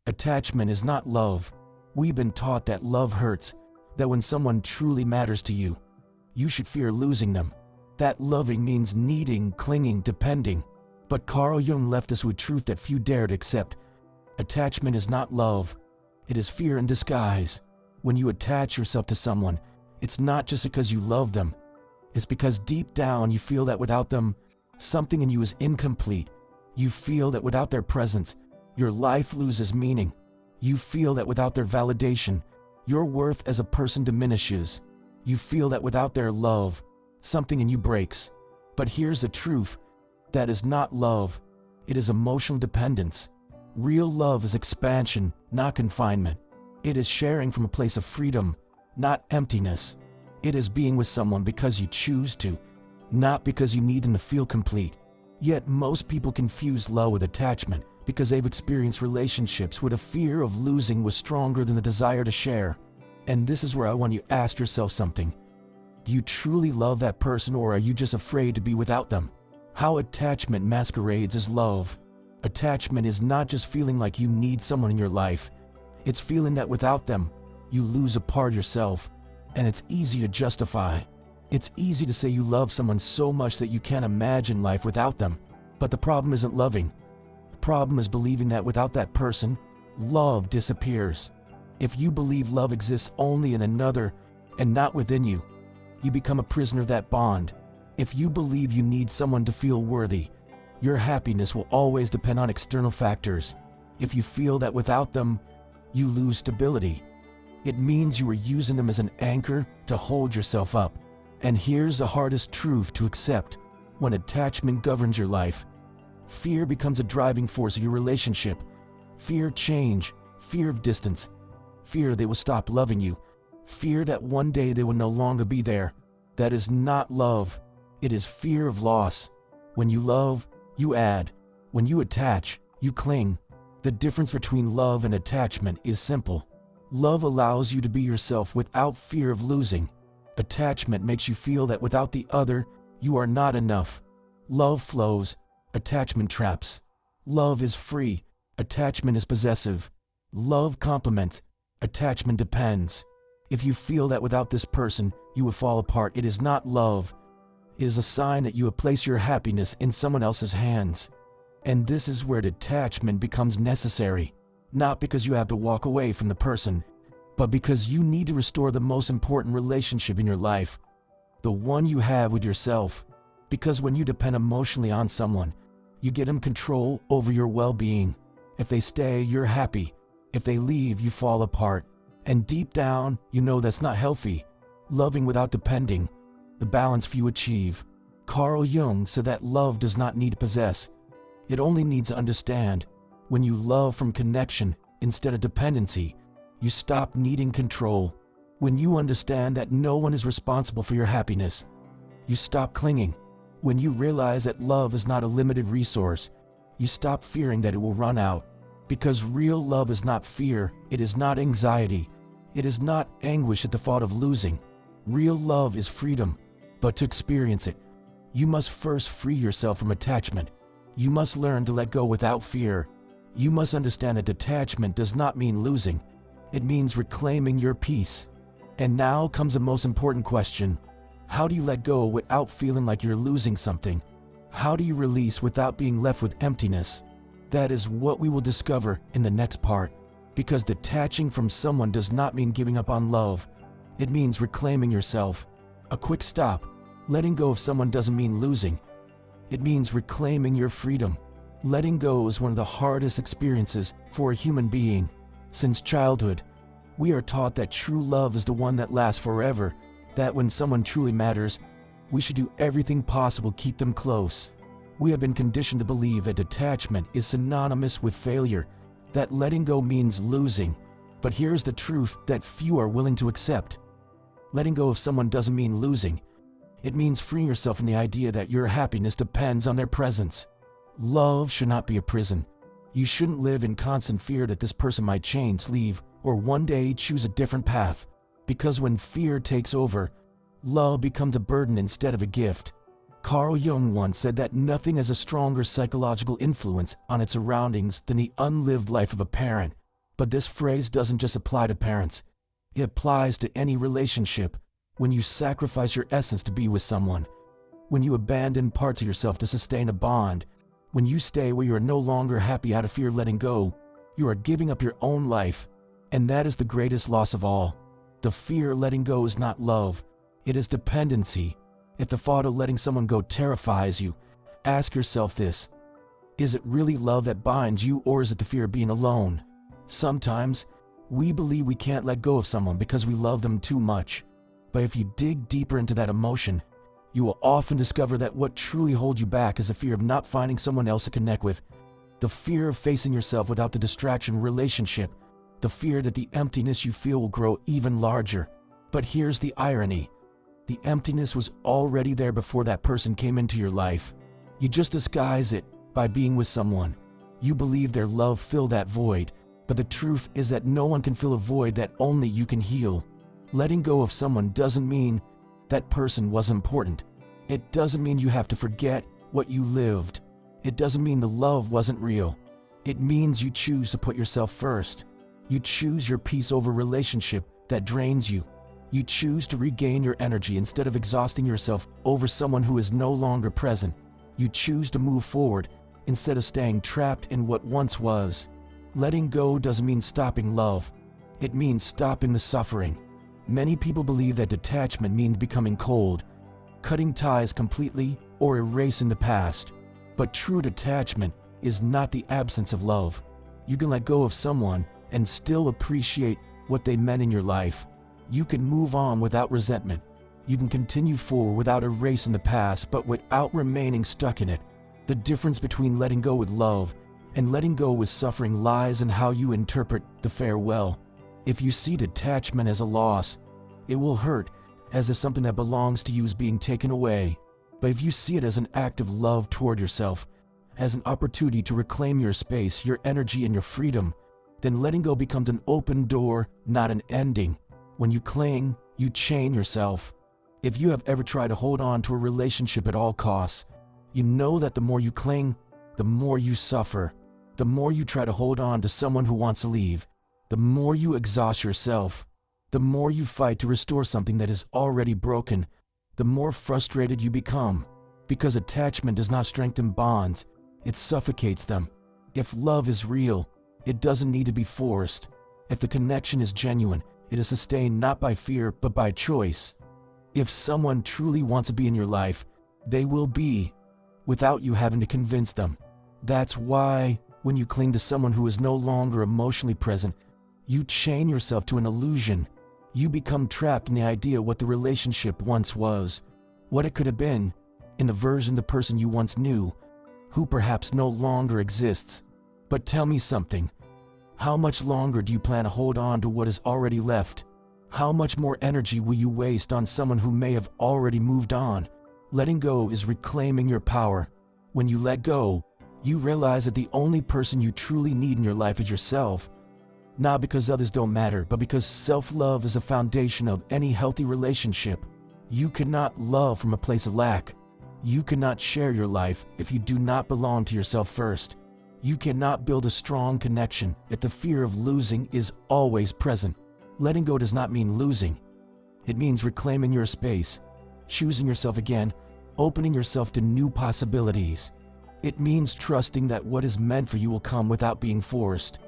Attachment is not love. We've been taught that love hurts, that when someone truly matters to you, you should fear losing them. That loving means needing, clinging, depending. But Carl Jung left us with truth that few dared accept. Attachment is not love. It is fear in disguise. When you attach yourself to someone, it's not just because you love them. It's because deep down you feel that without them, something in you is incomplete. You feel that without their presence, your life loses meaning. You feel that without their validation, your worth as a person diminishes. You feel that without their love, something in you breaks. But here's the truth. That is not love. It is emotional dependence. Real love is expansion, not confinement. It is sharing from a place of freedom, not emptiness. It is being with someone because you choose to, not because you need them to feel complete. Yet most people confuse love with attachment because they've experienced relationships where the fear of losing was stronger than the desire to share. And this is where I want you to ask yourself something. Do you truly love that person, or are you just afraid to be without them? How attachment masquerades as love. Attachment is not just feeling like you need someone in your life. It's feeling that without them, you lose a part of yourself. And it's easy to justify. It's easy to say you love someone so much that you can't imagine life without them. But the problem isn't loving. The problem is believing that without that person, love disappears. If you believe love exists only in another and not within you, you become a prisoner of that bond. If you believe you need someone to feel worthy, your happiness will always depend on external factors. If you feel that without them, you lose stability, it means you are using them as an anchor to hold yourself up. And here's the hardest truth to accept. When attachment governs your life, fear becomes a driving force of your relationship. Fear of change, fear of distance, fear they will stop loving you, fear that one day they will no longer be there. That is not love. It is fear of loss. When you love, you add. When you attach, you cling. The difference between love and attachment is simple. Love allows you to be yourself without fear of losing. Attachment makes you feel that without the other, you are not enough. Love flows, attachment traps. Love is free, attachment is possessive. Love complements, attachment depends. If you feel that without this person, you will fall apart, it is not love. It is a sign that you have placed your happiness in someone else's hands. And this is where detachment becomes necessary. Not because you have to walk away from the person, but because you need to restore the most important relationship in your life, the one you have with yourself. Because when you depend emotionally on someone, you give them control over your well-being. If they stay, you're happy. If they leave, you fall apart. And deep down, you know that's not healthy. Loving without depending, the balance few achieve. Carl Jung said that love does not need to possess. It only needs to understand. When you love from connection instead of dependency, you stop needing control. When you understand that no one is responsible for your happiness, you stop clinging. When you realize that love is not a limited resource, you stop fearing that it will run out. Because real love is not fear, it is not anxiety, it is not anguish at the thought of losing. Real love is freedom. But to experience it, you must first free yourself from attachment. You must learn to let go without fear. You must understand that detachment does not mean losing. It means reclaiming your peace. And now comes the most important question. How do you let go without feeling like you're losing something? How do you release without being left with emptiness? That is what we will discover in the next part. Because detaching from someone does not mean giving up on love. It means reclaiming yourself. A quick stop. Letting go of someone doesn't mean losing. It means reclaiming your freedom. Letting go is one of the hardest experiences for a human being. Since childhood, we are taught that true love is the one that lasts forever, that when someone truly matters, we should do everything possible to keep them close. We have been conditioned to believe that detachment is synonymous with failure, that letting go means losing. But here's the truth that few are willing to accept. Letting go of someone doesn't mean losing. It means freeing yourself from the idea that your happiness depends on their presence. Love should not be a prison. You shouldn't live in constant fear that this person might change, leave, or one day choose a different path. Because when fear takes over, love becomes a burden instead of a gift. Carl Jung once said that nothing has a stronger psychological influence on its surroundings than the unlived life of a parent. But this phrase doesn't just apply to parents. It applies to any relationship. When you sacrifice your essence to be with someone, when you abandon parts of yourself to sustain a bond, when you stay where you are no longer happy out of fear of letting go, you are giving up your own life. And that is the greatest loss of all. The fear of letting go is not love. It is dependency. If the thought of letting someone go terrifies you, ask yourself this: is it really love that binds you, or is it the fear of being alone? Sometimes, we believe we can't let go of someone because we love them too much. But if you dig deeper into that emotion, you will often discover that what truly holds you back is the fear of not finding someone else to connect with, the fear of facing yourself without the distraction relationship, the fear that the emptiness you feel will grow even larger. But here's the irony. The emptiness was already there before that person came into your life. You just disguise it by being with someone. You believe their love filled that void, but the truth is that no one can fill a void that only you can heal. Letting go of someone doesn't mean that person was important. It doesn't mean you have to forget what you lived. It doesn't mean the love wasn't real. It means you choose to put yourself first. You choose your peace over a relationship that drains you. You choose to regain your energy instead of exhausting yourself over someone who is no longer present. You choose to move forward instead of staying trapped in what once was. Letting go doesn't mean stopping love. It means stopping the suffering. Many people believe that detachment means becoming cold, cutting ties completely, or erasing the past. But true detachment is not the absence of love. You can let go of someone and still appreciate what they meant in your life. You can move on without resentment. You can continue forward without erasing the past, but without remaining stuck in it. The difference between letting go with love and letting go with suffering lies in how you interpret the farewell. If you see detachment as a loss, it will hurt, as if something that belongs to you is being taken away. But if you see it as an act of love toward yourself, as an opportunity to reclaim your space, your energy, and your freedom, then letting go becomes an open door, not an ending. When you cling, you chain yourself. If you have ever tried to hold on to a relationship at all costs, you know that the more you cling, the more you suffer. The more you try to hold on to someone who wants to leave, the more you exhaust yourself. The more you fight to restore something that is already broken, the more frustrated you become. Because attachment does not strengthen bonds, it suffocates them. If love is real, it doesn't need to be forced. If the connection is genuine, it is sustained not by fear, but by choice. If someone truly wants to be in your life, they will be, without you having to convince them. That's why, when you cling to someone who is no longer emotionally present, you chain yourself to an illusion. You become trapped in the idea of what the relationship once was, what it could have been, in the version of the person you once knew, who perhaps no longer exists. But tell me something. How much longer do you plan to hold on to what is already left? How much more energy will you waste on someone who may have already moved on? Letting go is reclaiming your power. When you let go, you realize that the only person you truly need in your life is yourself. Not because others don't matter, but because self-love is the foundation of any healthy relationship. You cannot love from a place of lack. You cannot share your life if you do not belong to yourself first. You cannot build a strong connection if the fear of losing is always present. Letting go does not mean losing. It means reclaiming your space, choosing yourself again, opening yourself to new possibilities. It means trusting that what is meant for you will come without being forced.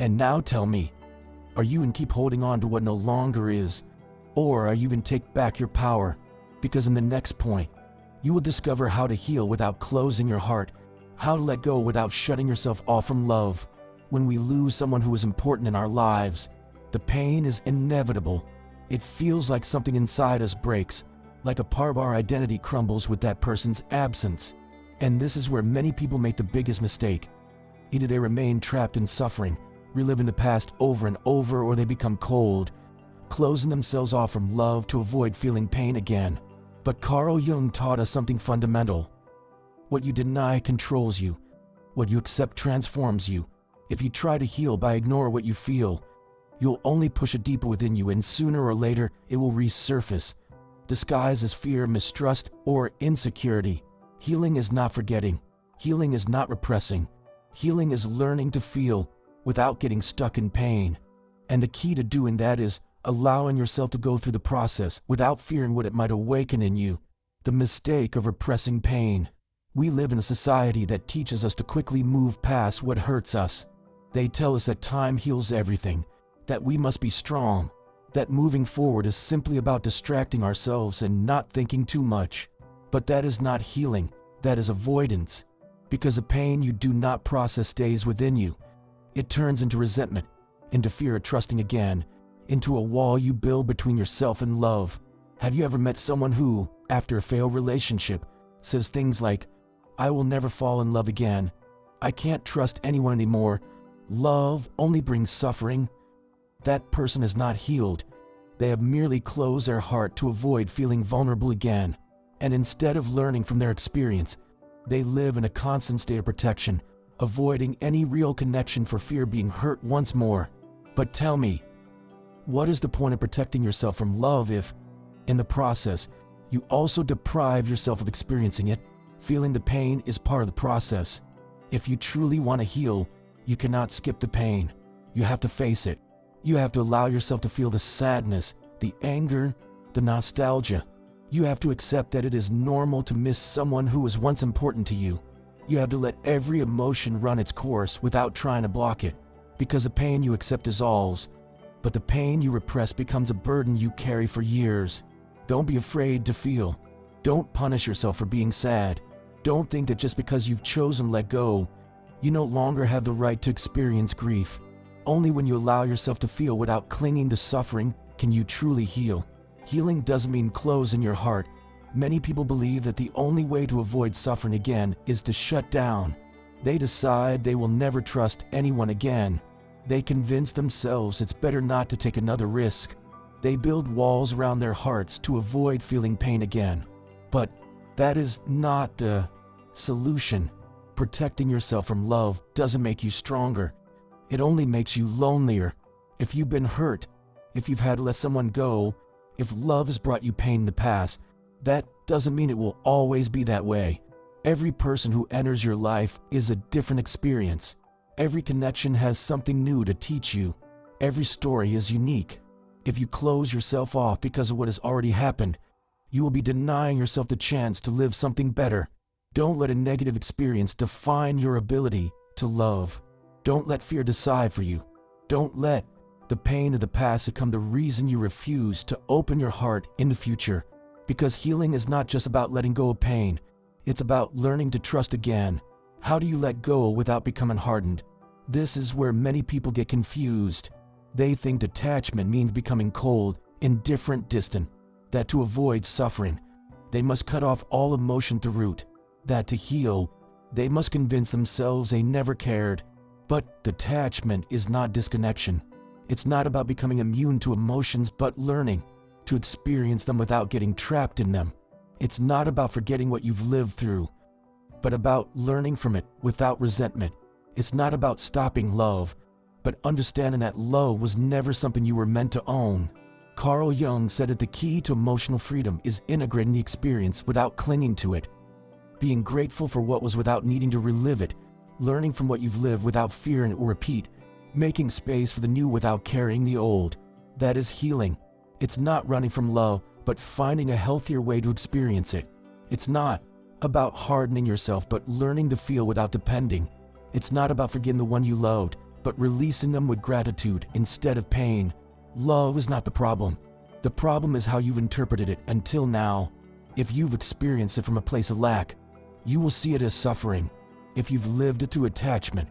And now tell me, are you in keep holding on to what no longer is? Or are you in take back your power? Because in the next point, you will discover how to heal without closing your heart, how to let go without shutting yourself off from love. When we lose someone who is important in our lives, the pain is inevitable. It feels like something inside us breaks, like a part of our identity crumbles with that person's absence. And this is where many people make the biggest mistake. Either they remain trapped in suffering, reliving the past over and over, or they become cold, closing themselves off from love to avoid feeling pain again. But Carl Jung taught us something fundamental. What you deny controls you. What you accept transforms you. If you try to heal by ignoring what you feel, you'll only push it deeper within you, and sooner or later it will resurface, disguised as fear, mistrust, or insecurity. Healing is not forgetting. Healing is not repressing. Healing is learning to feel without getting stuck in pain. And the key to doing that is allowing yourself to go through the process without fearing what it might awaken in you. The mistake of repressing pain. We live in a society that teaches us to quickly move past what hurts us. They tell us that time heals everything, that we must be strong, that moving forward is simply about distracting ourselves and not thinking too much. But that is not healing, that is avoidance. Because the pain you do not process stays within you. It turns into resentment, into fear of trusting again, into a wall you build between yourself and love. Have you ever met someone who, after a failed relationship, says things like, "I will never fall in love again. I can't trust anyone anymore. Love only brings suffering"? That person is not healed. They have merely closed their heart to avoid feeling vulnerable again. And instead of learning from their experience, they live in a constant state of protection, avoiding any real connection for fear of being hurt once more. But tell me, what is the point of protecting yourself from love if, in the process, you also deprive yourself of experiencing it? Feeling the pain is part of the process. If you truly want to heal, you cannot skip the pain. You have to face it. You have to allow yourself to feel the sadness, the anger, the nostalgia. You have to accept that it is normal to miss someone who was once important to you. You have to let every emotion run its course without trying to block it, because the pain you accept dissolves, but the pain you repress becomes a burden you carry for years. Don't be afraid to feel. Don't punish yourself for being sad. Don't think that just because you've chosen to let go, you no longer have the right to experience grief. Only when you allow yourself to feel without clinging to suffering can you truly heal. Healing doesn't mean close in your heart. Many people believe that the only way to avoid suffering again is to shut down. They decide they will never trust anyone again. They convince themselves it's better not to take another risk. They build walls around their hearts to avoid feeling pain again. But that is not the solution. Protecting yourself from love doesn't make you stronger. It only makes you lonelier. If you've been hurt, if you've had to let someone go, if love has brought you pain in the past, that doesn't mean it will always be that way. Every person who enters your life is a different experience. Every connection has something new to teach you. Every story is unique. If you close yourself off because of what has already happened, you will be denying yourself the chance to live something better. Don't let a negative experience define your ability to love. Don't let fear decide for you. Don't let the pain of the past become the reason you refuse to open your heart in the future. Because healing is not just about letting go of pain. It's about learning to trust again. How do you let go without becoming hardened? This is where many people get confused. They think detachment means becoming cold, indifferent, distant. That to avoid suffering, they must cut off all emotion to root. That to heal, they must convince themselves they never cared. But detachment is not disconnection. It's not about becoming immune to emotions, but learning to experience them without getting trapped in them. It's not about forgetting what you've lived through, but about learning from it without resentment. It's not about stopping love, but understanding that love was never something you were meant to own. Carl Jung said that the key to emotional freedom is integrating the experience without clinging to it, being grateful for what was without needing to relive it, learning from what you've lived without fearing it will repeat, making space for the new without carrying the old. That is healing. It's not running from love, but finding a healthier way to experience it. It's not about hardening yourself, but learning to feel without depending. It's not about forgetting the one you loved, but releasing them with gratitude instead of pain. Love is not the problem. The problem is how you've interpreted it until now. If you've experienced it from a place of lack, you will see it as suffering. If you've lived it through attachment,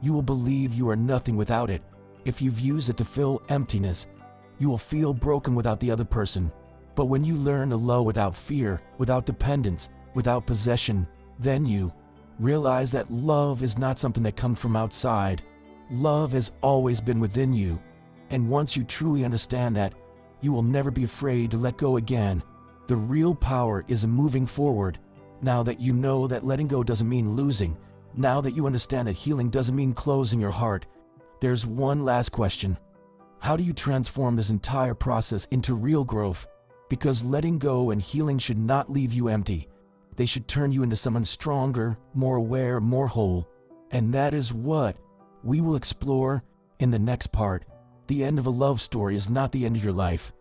you will believe you are nothing without it. If you've used it to fill emptiness, you will feel broken without the other person. But when you learn to love without fear, without dependence, without possession, then you realize that love is not something that comes from outside. Love has always been within you. And once you truly understand that, you will never be afraid to let go again. The real power is in moving forward. Now that you know that letting go doesn't mean losing, now that you understand that healing doesn't mean closing your heart, there's one last question. How do you transform this entire process into real growth? Because letting go and healing should not leave you empty. They should turn you into someone stronger, more aware, more whole. And that is what We will explore in the next part. The end of a love story is not the end of your life.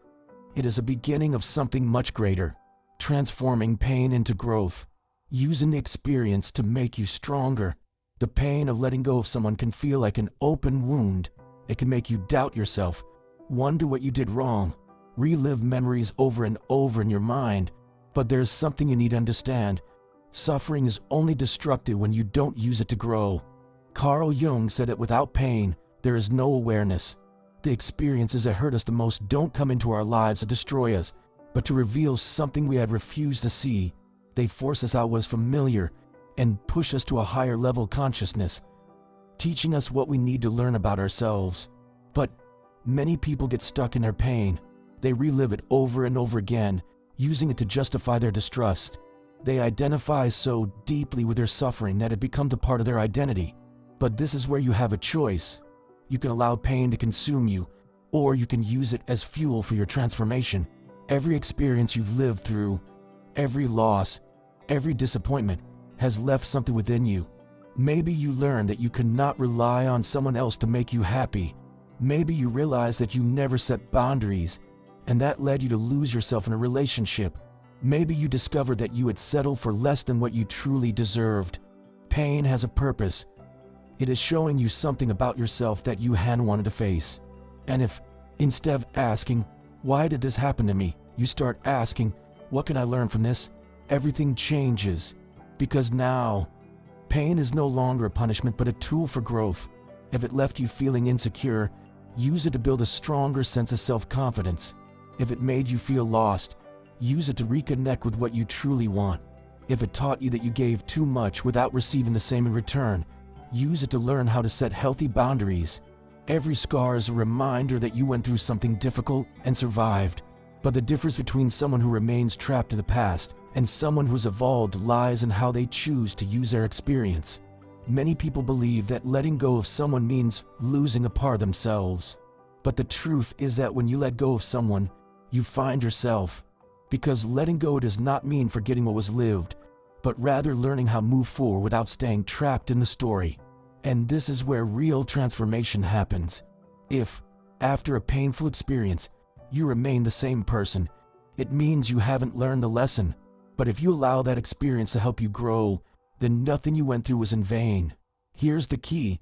It is a beginning of something much greater, transforming pain into growth, using the experience to make you stronger. The pain of letting go of someone can feel like an open wound. It can make you doubt yourself, wonder what you did wrong, relive memories over and over in your mind. But there's something you need to understand. Suffering is only destructive when you don't use it to grow. Carl Jung said that without pain, there is no awareness. The experiences that hurt us the most don't come into our lives to destroy us, but to reveal something we had refused to see. They force us out what was familiar and push us to a higher level of consciousness, teaching us what we need to learn about ourselves. But many people get stuck in their pain. They relive it over and over again, using it to justify their distrust. They identify so deeply with their suffering that it becomes a part of their identity. But this is where you have a choice. You can allow pain to consume you, or you can use it as fuel for your transformation. Every experience you've lived through, every loss, every disappointment has left something within you. Maybe you learned that you cannot rely on someone else to make you happy. Maybe you realized that you never set boundaries, and that led you to lose yourself in a relationship. Maybe you discovered that you had settled for less than what you truly deserved. Pain has a purpose. It is showing you something about yourself that you hadn't wanted to face. And if, instead of asking, "Why did this happen to me?" you start asking, "What can I learn from this?" everything changes. Because now, pain is no longer a punishment but a tool for growth. If it left you feeling insecure, use it to build a stronger sense of self-confidence. If it made you feel lost, use it to reconnect with what you truly want. If it taught you that you gave too much without receiving the same in return, use it to learn how to set healthy boundaries. Every scar is a reminder that you went through something difficult and survived. But the difference between someone who remains trapped in the past and someone who's evolved lies in how they choose to use their experience. Many people believe that letting go of someone means losing a part of themselves. But the truth is that when you let go of someone, you find yourself. Because letting go does not mean forgetting what was lived, but rather learning how to move forward without staying trapped in the story. And this is where real transformation happens. If, after a painful experience, you remain the same person, it means you haven't learned the lesson. But if you allow that experience to help you grow, then nothing you went through was in vain. Here's the key.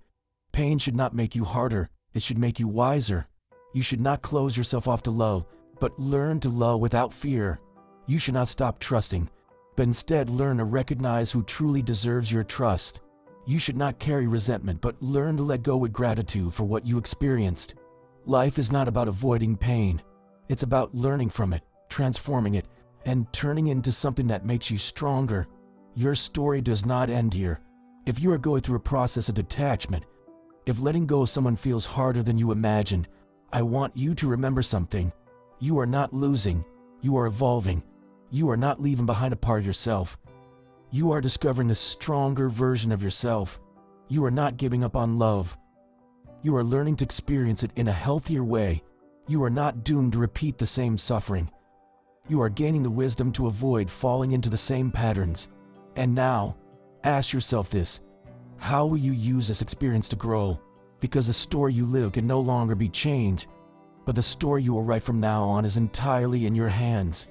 Pain should not make you harder. It should make you wiser. You should not close yourself off to love, but learn to love without fear. You should not stop trusting, but instead learn to recognize who truly deserves your trust. You should not carry resentment, but learn to let go with gratitude for what you experienced. Life is not about avoiding pain. It's about learning from it, transforming it, and turning it into something that makes you stronger. Your story does not end here. If you are going through a process of detachment, if letting go of someone feels harder than you imagined, I want you to remember something. You are not losing. You are evolving. You are not leaving behind a part of yourself. You are discovering a stronger version of yourself. You are not giving up on love. You are learning to experience it in a healthier way. You are not doomed to repeat the same suffering. You are gaining the wisdom to avoid falling into the same patterns. And now, ask yourself this. How will you use this experience to grow? Because the story you live can no longer be changed, but the story you will write from now on is entirely in your hands.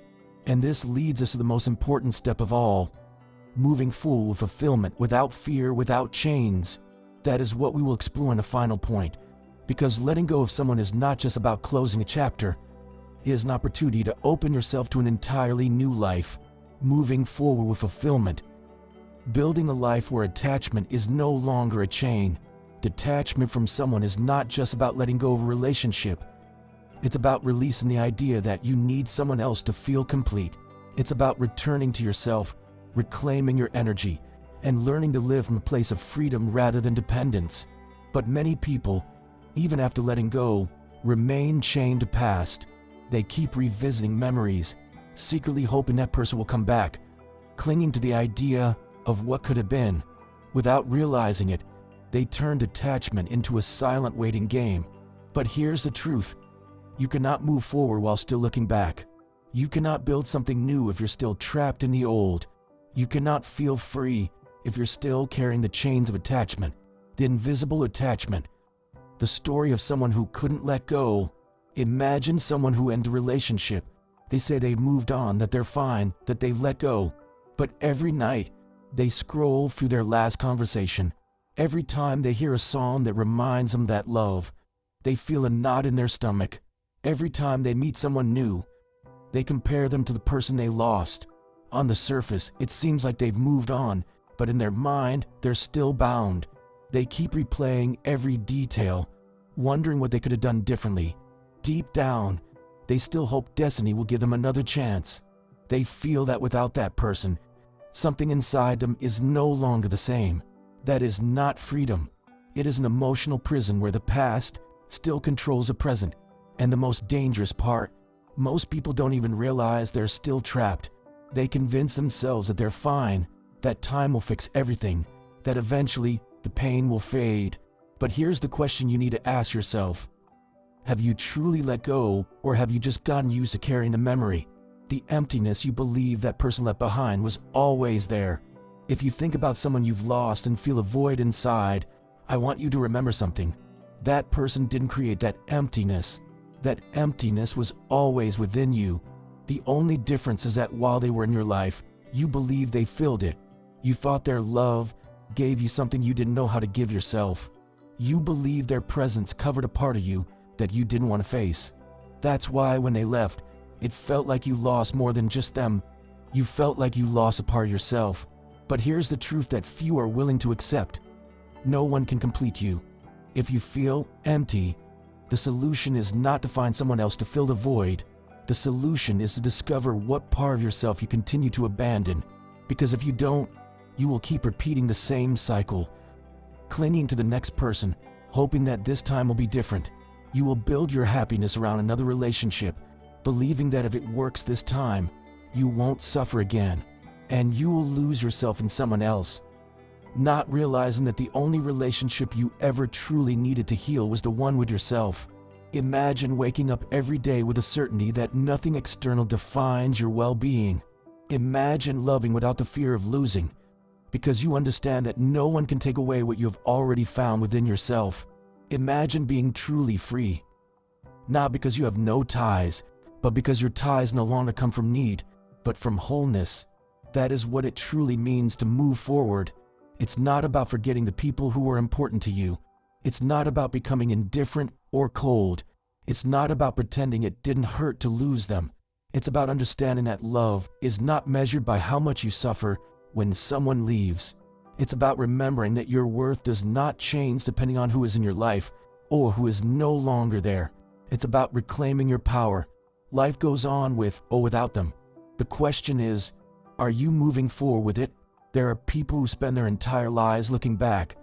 And this leads us to the most important step of all, moving forward with fulfillment, without fear, without chains. That is what we will explore in the final point, because letting go of someone is not just about closing a chapter. It is an opportunity to open yourself to an entirely new life, moving forward with fulfillment, building a life where attachment is no longer a chain. Detachment from someone is not just about letting go of a relationship. It's about releasing the idea that you need someone else to feel complete. It's about returning to yourself, reclaiming your energy, and learning to live from a place of freedom rather than dependence. But many people, even after letting go, remain chained to past. They keep revisiting memories, secretly hoping that person will come back, clinging to the idea of what could have been. Without realizing it, they turn detachment into a silent waiting game. But here's the truth. You cannot move forward while still looking back. You cannot build something new if you're still trapped in the old. You cannot feel free if you're still carrying the chains of attachment. The invisible attachment. The story of someone who couldn't let go. Imagine someone who ended a relationship. They say they moved on, that they're fine, that they've let go. But every night, they scroll through their last conversation. Every time they hear a song that reminds them that love, they feel a knot in their stomach. Every time they meet someone new, they compare them to the person they lost. On the surface, it seems like they've moved on, but in their mind, they're still bound. They keep replaying every detail, wondering what they could have done differently. Deep down, they still hope destiny will give them another chance. They feel that without that person, something inside them is no longer the same. That is not freedom. It is an emotional prison where the past still controls the present. And the most dangerous part, most people don't even realize they're still trapped. They convince themselves that they're fine, that time will fix everything, that eventually the pain will fade. But here's the question you need to ask yourself. Have you truly let go, or have you just gotten used to carrying the memory? The emptiness you believe that person left behind was always there. If you think about someone you've lost and feel a void inside, I want you to remember something. That person didn't create that emptiness. That emptiness was always within you. The only difference is that while they were in your life, you believed they filled it. You thought their love gave you something you didn't know how to give yourself. You believed their presence covered a part of you that you didn't want to face. That's why when they left, it felt like you lost more than just them. You felt like you lost a part of yourself. But here's the truth that few are willing to accept. No one can complete you. If you feel empty, the solution is not to find someone else to fill the void. The solution is to discover what part of yourself you continue to abandon. Because if you don't, you will keep repeating the same cycle. Clinging to the next person, hoping that this time will be different. You will build your happiness around another relationship, believing that if it works this time, you won't suffer again, and you will lose yourself in someone else. Not realizing that the only relationship you ever truly needed to heal was the one with yourself. Imagine waking up every day with the certainty that nothing external defines your well-being. Imagine loving without the fear of losing, because you understand that no one can take away what you have already found within yourself. Imagine being truly free, not because you have no ties, but because your ties no longer come from need, but from wholeness. That is what it truly means to move forward. It's not about forgetting the people who were important to you. It's not about becoming indifferent or cold. It's not about pretending it didn't hurt to lose them. It's about understanding that love is not measured by how much you suffer when someone leaves. It's about remembering that your worth does not change depending on who is in your life or who is no longer there. It's about reclaiming your power. Life goes on with or without them. The question is, are you moving forward with it? There are people who spend their entire lives looking back,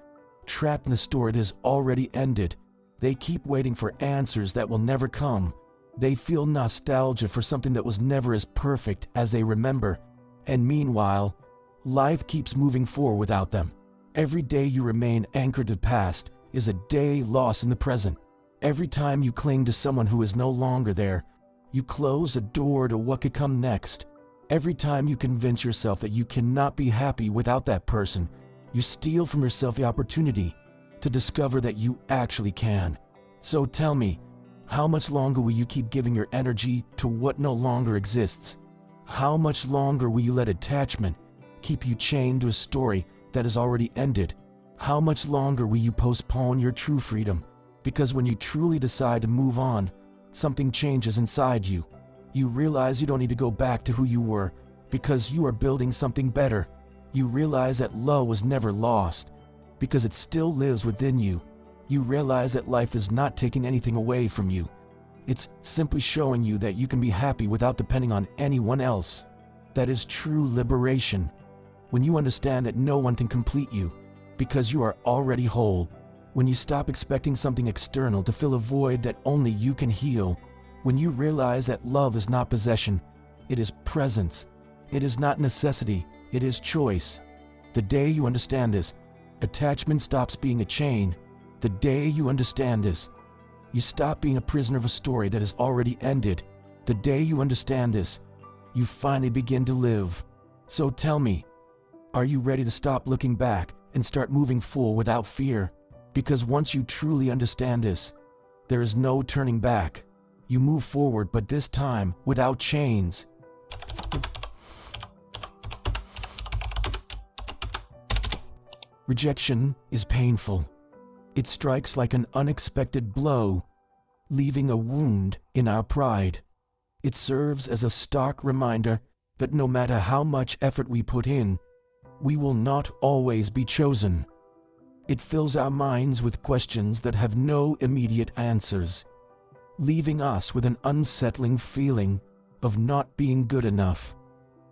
trapped in a story that has already ended. They keep waiting for answers that will never come. They feel nostalgia for something that was never as perfect as they remember. And meanwhile, life keeps moving forward without them. Every day you remain anchored to the past is a day lost in the present. Every time you cling to someone who is no longer there, you close a door to what could come next. Every time you convince yourself that you cannot be happy without that person, you steal from yourself the opportunity to discover that you actually can. So tell me, how much longer will you keep giving your energy to what no longer exists? How much longer will you let attachment keep you chained to a story that has already ended? How much longer will you postpone your true freedom? Because when you truly decide to move on, something changes inside you. You realize you don't need to go back to who you were because you are building something better. You realize that love was never lost because it still lives within you. You realize that life is not taking anything away from you. It's simply showing you that you can be happy without depending on anyone else. That is true liberation. When you understand that no one can complete you because you are already whole. When you stop expecting something external to fill a void that only you can heal. When you realize that love is not possession, it is presence. It is not necessity, it is choice. The day you understand this, attachment stops being a chain. The day you understand this, you stop being a prisoner of a story that has already ended. The day you understand this, you finally begin to live. So tell me, are you ready to stop looking back and start moving forward without fear? Because once you truly understand this, there is no turning back. You move forward, but this time without chains. Rejection is painful. It strikes like an unexpected blow, leaving a wound in our pride. It serves as a stark reminder that no matter how much effort we put in, we will not always be chosen. It fills our minds with questions that have no immediate answers, leaving us with an unsettling feeling of not being good enough.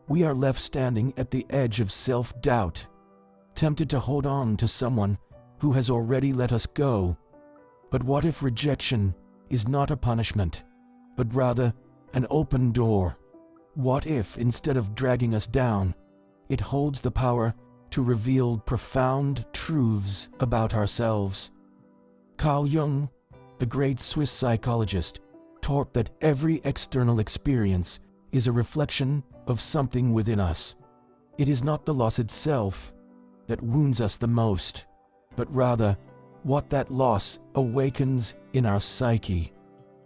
We are left standing at the edge of self-doubt, tempted to hold on to someone who has already let us go. But what if rejection is not a punishment, but rather an open door? What if, instead of dragging us down, it holds the power to reveal profound truths about ourselves? Carl Jung, the great Swiss psychologist, taught that every external experience is a reflection of something within us. It is not the loss itself that wounds us the most, but rather what that loss awakens in our psyche.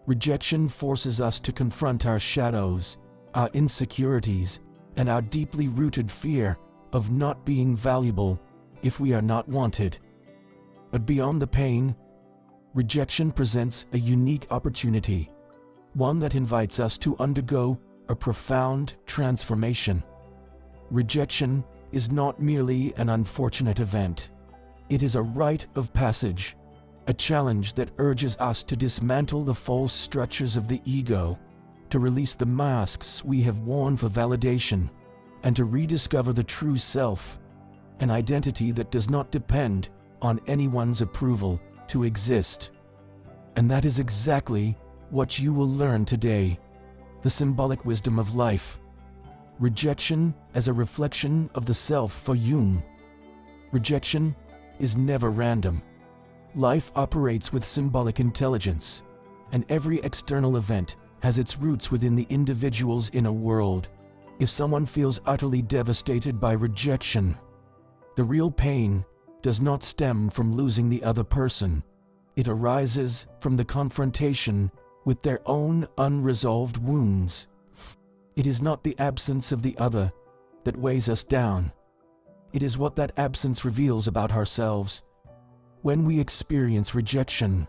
Rejection forces us to confront our shadows, our insecurities, and our deeply rooted fear of not being valuable if we are not wanted. But beyond the pain, rejection presents a unique opportunity, one that invites us to undergo a profound transformation. Rejection is not merely an unfortunate event. It is a rite of passage, a challenge that urges us to dismantle the false structures of the ego, to release the masks we have worn for validation, and to rediscover the true self, an identity that does not depend on anyone's approval to exist. And that is exactly what you will learn today, the symbolic wisdom of life. Rejection as a reflection of the self for Jung. Rejection is never random. Life operates with symbolic intelligence, and every external event has its roots within the individual's inner world. If someone feels utterly devastated by rejection, the real pain does not stem from losing the other person. It arises from the confrontation with their own unresolved wounds. It is not the absence of the other that weighs us down. It is what that absence reveals about ourselves. When we experience rejection,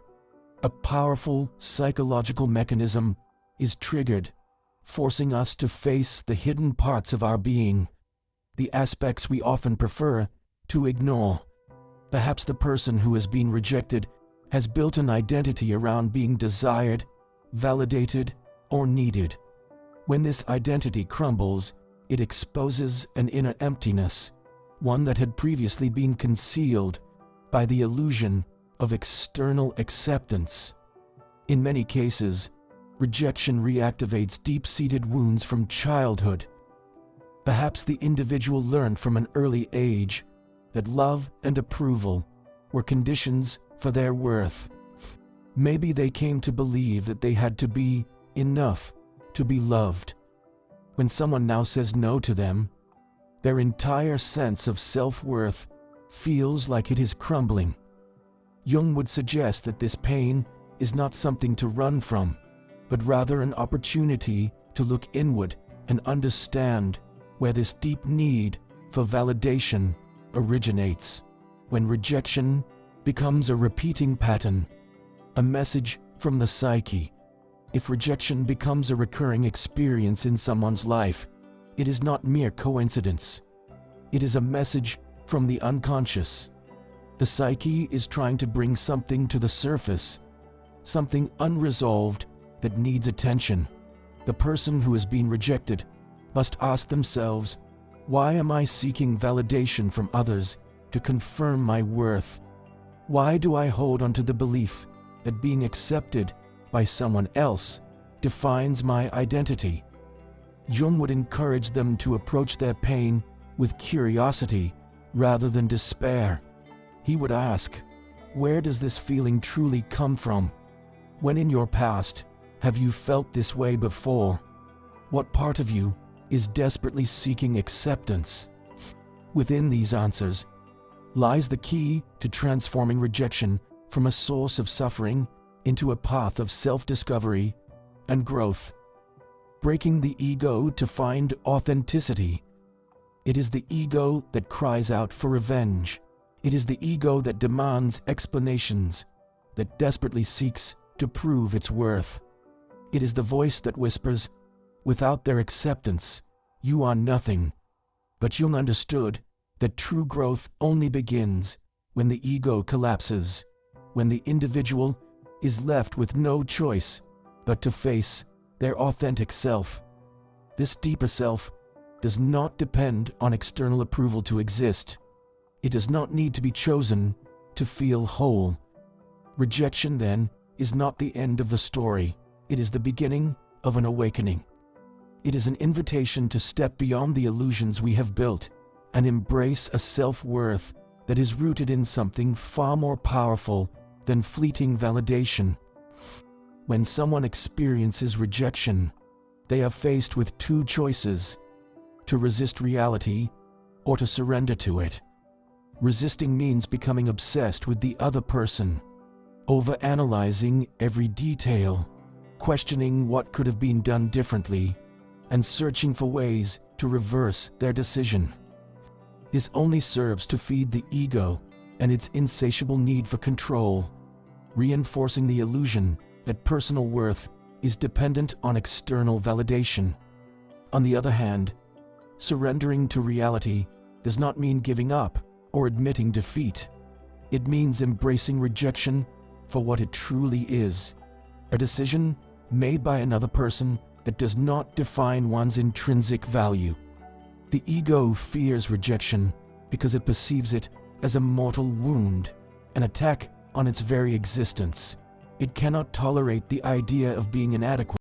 a powerful psychological mechanism is triggered, forcing us to face the hidden parts of our being, the aspects we often prefer to ignore. Perhaps the person who has been rejected has built an identity around being desired, validated, or needed. When this identity crumbles, it exposes an inner emptiness, one that had previously been concealed by the illusion of external acceptance. In many cases, rejection reactivates deep-seated wounds from childhood. Perhaps the individual learned from an early age that love and approval were conditions for their worth. Maybe they came to believe that they had to be enough to be loved. When someone now says no to them, their entire sense of self-worth feels like it is crumbling. Jung would suggest that this pain is not something to run from, but rather an opportunity to look inward and understand where this deep need for validation originates. When rejection becomes a repeating pattern, a message from the psyche. If rejection becomes a recurring experience in someone's life, it is not mere coincidence. It is a message from the unconscious. The psyche is trying to bring something to the surface, something unresolved that needs attention. The person who has been rejected must ask themselves, why am I seeking validation from others to confirm my worth? Why do I hold onto the belief that being accepted by someone else defines my identity? Jung would encourage them to approach their pain with curiosity rather than despair. He would ask, where does this feeling truly come from? When in your past have you felt this way before? What part of you is desperately seeking acceptance? Within these answers, lies the key to transforming rejection from a source of suffering into a path of self-discovery and growth. Breaking the ego to find authenticity. It is the ego that cries out for revenge. It is the ego that demands explanations, that desperately seeks to prove its worth. It is the voice that whispers, without their acceptance, you are nothing. But Jung understood that true growth only begins when the ego collapses, when the individual is left with no choice but to face their authentic self. This deeper self does not depend on external approval to exist. It does not need to be chosen to feel whole. Rejection, then, is not the end of the story. It is the beginning of an awakening. It is an invitation to step beyond the illusions we have built and embrace a self-worth that is rooted in something far more powerful than fleeting validation. When someone experiences rejection, they are faced with two choices: to resist reality or to surrender to it. Resisting means becoming obsessed with the other person, overanalyzing every detail, questioning what could have been done differently, and searching for ways to reverse their decision. This only serves to feed the ego and its insatiable need for control, reinforcing the illusion that personal worth is dependent on external validation. On the other hand, surrendering to reality does not mean giving up or admitting defeat. It means embracing rejection for what it truly is: a decision made by another person that does not define one's intrinsic value. The ego fears rejection because it perceives it as a mortal wound, an attack on its very existence. It cannot tolerate the idea of being inadequate.